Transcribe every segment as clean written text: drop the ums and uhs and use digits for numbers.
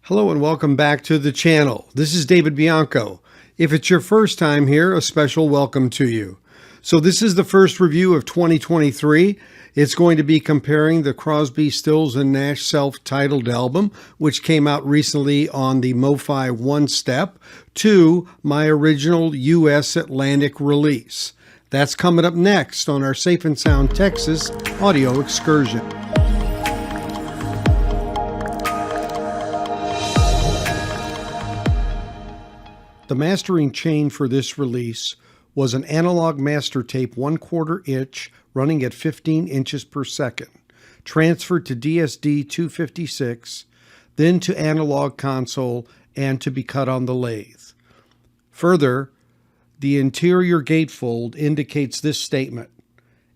Hello and welcome back to the channel. This is David Bianco. If it's your first time here, a special welcome to you. So this is the first review of 2023. It's going to be comparing the Crosby, Stills and Nash self-titled album, which came out recently on the Mofi One Step, to my original US Atlantic release. That's coming up next on our Safe and Sound Texas audio excursion. The mastering chain for this release was an analog master tape 1/4 inch running at 15 inches per second, transferred to DSD 256, then to analog console and to be cut on the lathe. Further, the interior gatefold indicates this statement: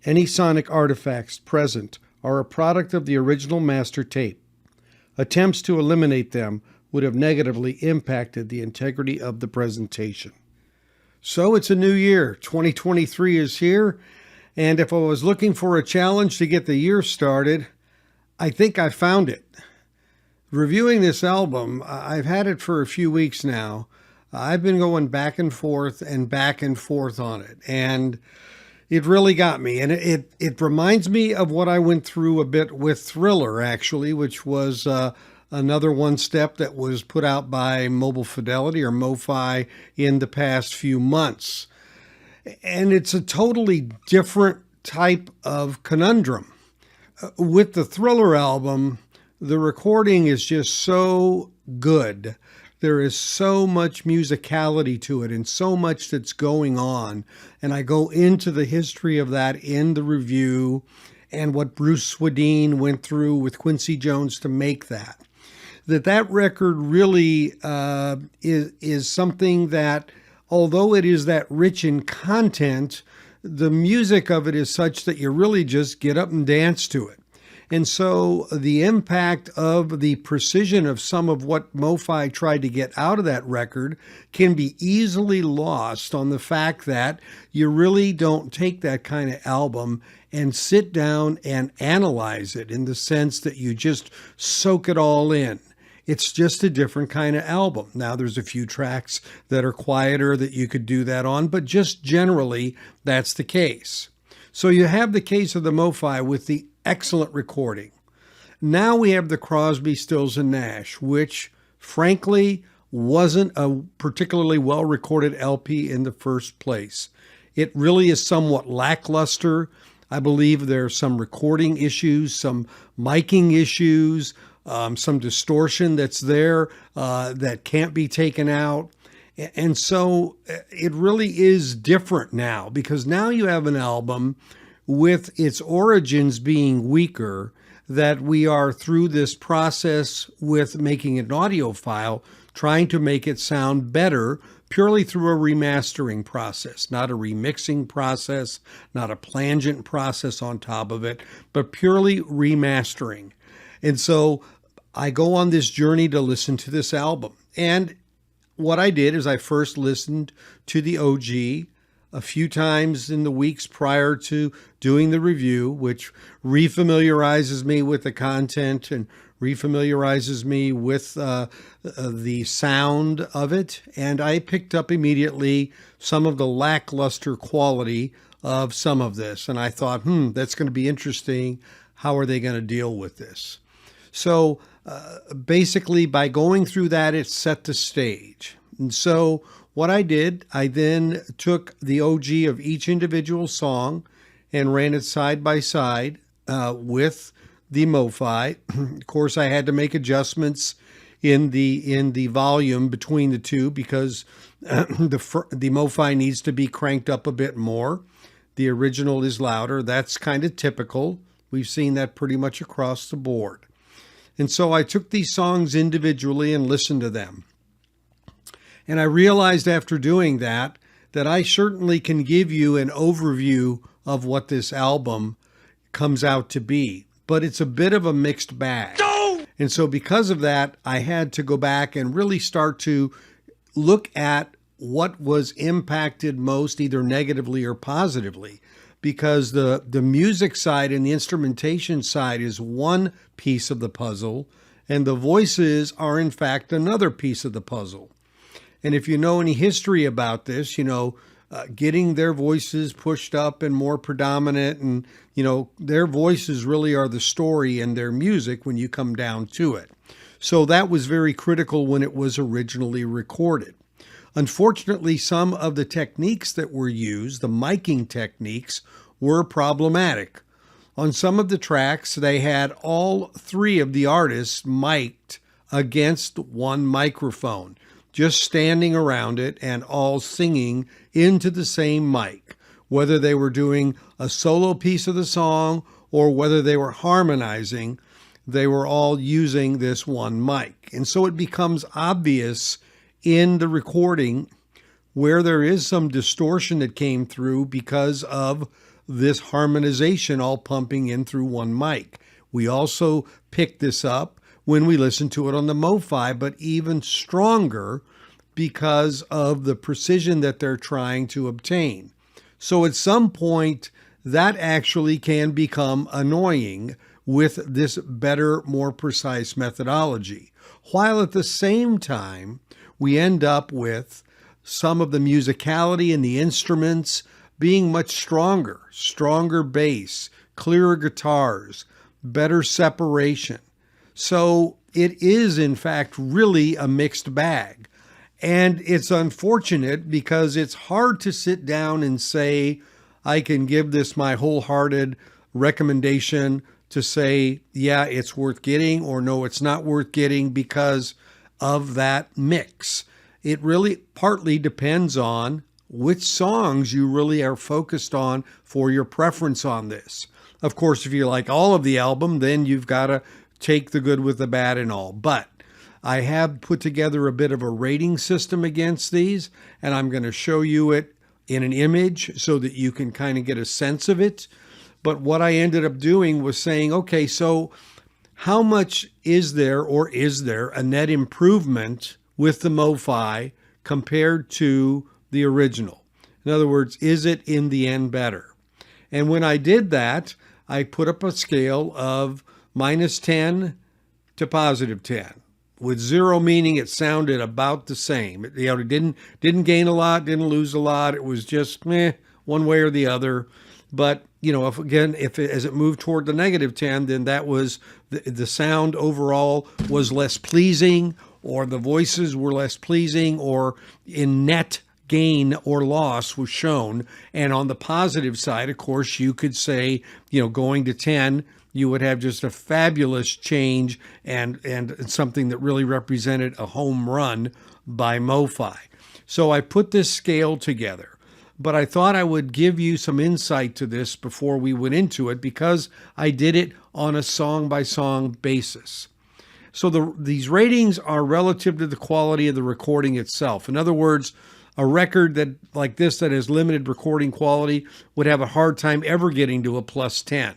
any sonic artifacts present are a product of the original master tape. Attempts to eliminate them would have negatively impacted the integrity of the presentation. So it's a new year. 2023 is here, and if I was looking for a challenge to get the year started, I think I found it. Reviewing this album, I've had it for a few weeks now. I've been going back and forth on it, and it really got me. And it reminds me of what I went through a bit with Thriller, actually, which was another one step that was put out by Mobile Fidelity or Mofi in the past few months. And it's a totally different type of conundrum. With the Thriller album, the recording is just so good. There is so much musicality to it and so much that's going on. And I go into the history of that in the review and what Bruce Swedien went through with Quincy Jones to make that. That record really is something that, although it is that rich in content, the music of it is such that you really just get up and dance to it. And so the impact of the precision of some of what Mofi tried to get out of that record can be easily lost on the fact that you really don't take that kind of album and sit down and analyze it in the sense that you just soak it all in. It's just a different kind of album. Now, there's a few tracks that are quieter that you could do that on, but just generally, that's the case. So you have the case of the Mofi with the excellent recording. Now we have the Crosby, Stills and Nash, which, frankly, wasn't a particularly well-recorded LP in the first place. It really is somewhat lackluster. I believe there are some recording issues, some miking issues, some distortion that's there that can't be taken out. And so it really is different now, because now you have an album with its origins being weaker, that we are through this process with making an audio file, trying to make it sound better purely through a remastering process, not a remixing process, not a plangent process on top of it, but purely remastering. And so I go on this journey to listen to this album. And what I did is I first listened to the OG a few times in the weeks prior to doing the review, which refamiliarizes me with the content and refamiliarizes me with the sound of it. And I picked up immediately some of the lackluster quality of some of this. And I thought, that's going to be interesting. How are they going to deal with this? So basically, by going through that, it set the stage. And so what I did, I then took the OG of each individual song and ran it side by side with the Mofi. Of course, I had to make adjustments in the volume between the two, because the Mofi needs to be cranked up a bit more. The original is louder. That's kind of typical. We've seen that pretty much across the board. And so I took these songs individually and listened to them. And I realized after doing that I certainly can give you an overview of what this album comes out to be. But it's a bit of a mixed bag. No! And so because of that, I had to go back and really start to look at what was impacted most, either negatively or positively. Because the music side and the instrumentation side is one piece of the puzzle, And the voices are, in fact, another piece of the puzzle. And if you know any history about this, getting their voices pushed up and more predominant, and, their voices really are the story in their music when you come down to it. So that was very critical when it was originally recorded. Unfortunately, some of the techniques that were used, the miking techniques, were problematic. On some of the tracks, they had all three of the artists mic'd against one microphone, just standing around it and all singing into the same mic, whether they were doing a solo piece of the song or whether they were harmonizing, they were all using this one mic. And so it becomes obvious in the recording where there is some distortion that came through because of this harmonization all pumping in through one mic. We also picked this up when we listened to it on the Mofi, but even stronger because of the precision that they're trying to obtain. So at some point, that actually can become annoying with this better, more precise methodology, while at the same time, we end up with some of the musicality and the instruments being much stronger bass, clearer guitars, better separation. So it is, in fact, really a mixed bag. And it's unfortunate because it's hard to sit down and say, I can give this my wholehearted recommendation to say, yeah, it's worth getting, or no, it's not worth getting because of that mix. It really partly depends on which songs you really are focused on for your preference on this. Of course, if you like all of the album, then you've got to take the good with the bad and all. But I have put together a bit of a rating system against these, and I'm going to show you it in an image so that you can kind of get a sense of it. But what I ended up doing was saying, okay, so how much is there, or is there a net improvement with the Mofi compared to the original? In other words, is it in the end better? And when I did that, I put up a scale of -10 to +10, with 0 meaning it sounded about the same. It didn't gain a lot, didn't lose a lot. It was just one way or the other. But if as it moved toward the -10, then that was the sound overall was less pleasing, or the voices were less pleasing, or in net gain or loss was shown. And on the positive side, of course, you could say, going to 10, you would have just a fabulous change and something that really represented a home run by Mofi. So I put this scale together. But I thought I would give you some insight to this before we went into it, because I did it on a song-by-song basis. So these ratings are relative to the quality of the recording itself. In other words, a record like this that has limited recording quality would have a hard time ever getting to a +10.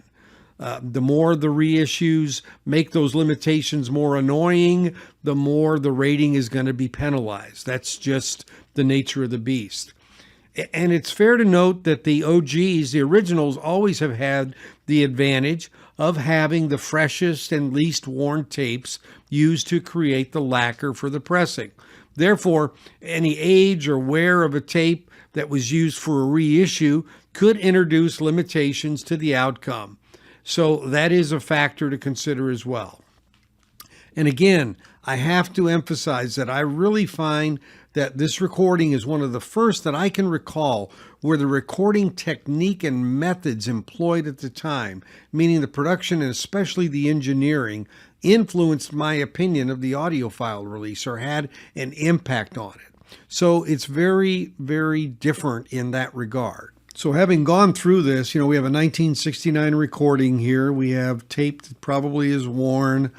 The more the reissues make those limitations more annoying, the more the rating is going to be penalized. That's just the nature of the beast. And it's fair to note that the OGs, the originals, always have had the advantage of having the freshest and least worn tapes used to create the lacquer for the pressing. Therefore, any age or wear of a tape that was used for a reissue could introduce limitations to the outcome. So that is a factor to consider as well. And again, I have to emphasize that I really find that this recording is one of the first that I can recall where the recording technique and methods employed at the time, meaning the production and especially the engineering, influenced my opinion of the audiophile release or had an impact on it. So it's very, very different in that regard. So having gone through this, we have a 1969 recording here. We have tape that probably is worn.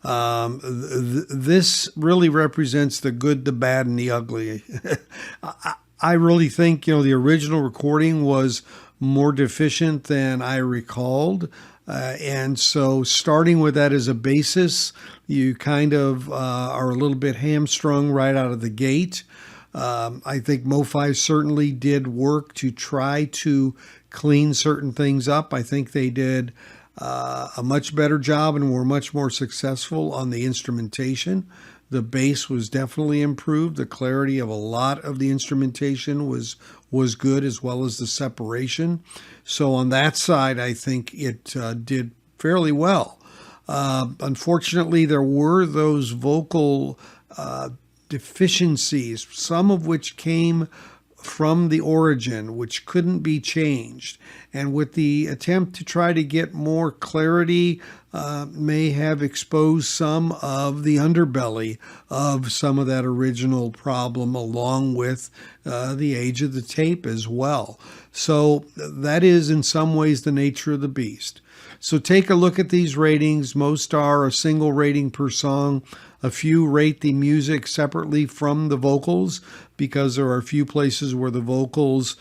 This really represents the good, the bad, and the ugly. I really think, the original recording was more deficient than I recalled. And so starting with that as a basis, you kind of are a little bit hamstrung right out of the gate. I think Mofi certainly did work to try to clean certain things up. I think they did a much better job and were much more successful on the instrumentation. The bass was definitely improved. The clarity of a lot of the instrumentation was good, as well as the separation. So on that side, I think it did fairly well. Unfortunately, there were those vocal deficiencies, some of which came from the origin, which couldn't be changed. And with the attempt to try to get more clarity, may have exposed some of the underbelly of some of that original problem, along with the age of the tape as well. So that is in some ways the nature of the beast. So take a look at these ratings. Most are a single rating per song. A few rate the music separately from the vocals, because there are a few places where the vocals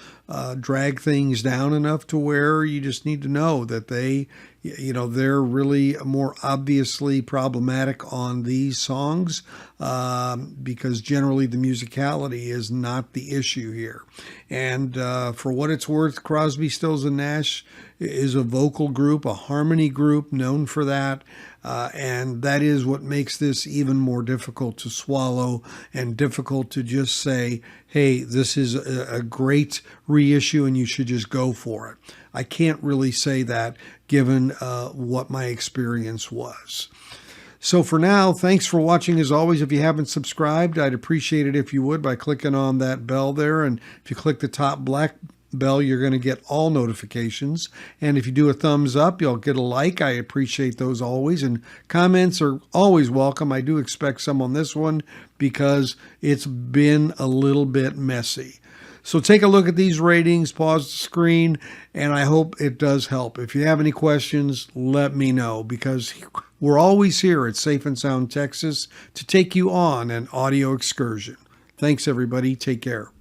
drag things down enough to where you just need to know that they're really more obviously problematic on these songs, because generally the musicality is not the issue here. And for what it's worth, Crosby, Stills, and Nash is a vocal group, a harmony group, known for that. And that is what makes this even more difficult to swallow, and difficult to just say, hey, this is a great reissue and you should just go for it. I can't really say that, given what my experience was. So for now, thanks for watching. As always, if you haven't subscribed, I'd appreciate it if you would by clicking on that bell there. And if you click the top black bell, you're going to get all notifications. And if you do a thumbs up, you'll get a like. I appreciate those always. And comments are always welcome. I do expect some on this one, because it's been a little bit messy. So take a look at these ratings, pause the screen, and I hope it does help. If you have any questions, let me know, because we're always here at Safe and Sound Texas to take you on an audio excursion. Thanks, everybody. Take care.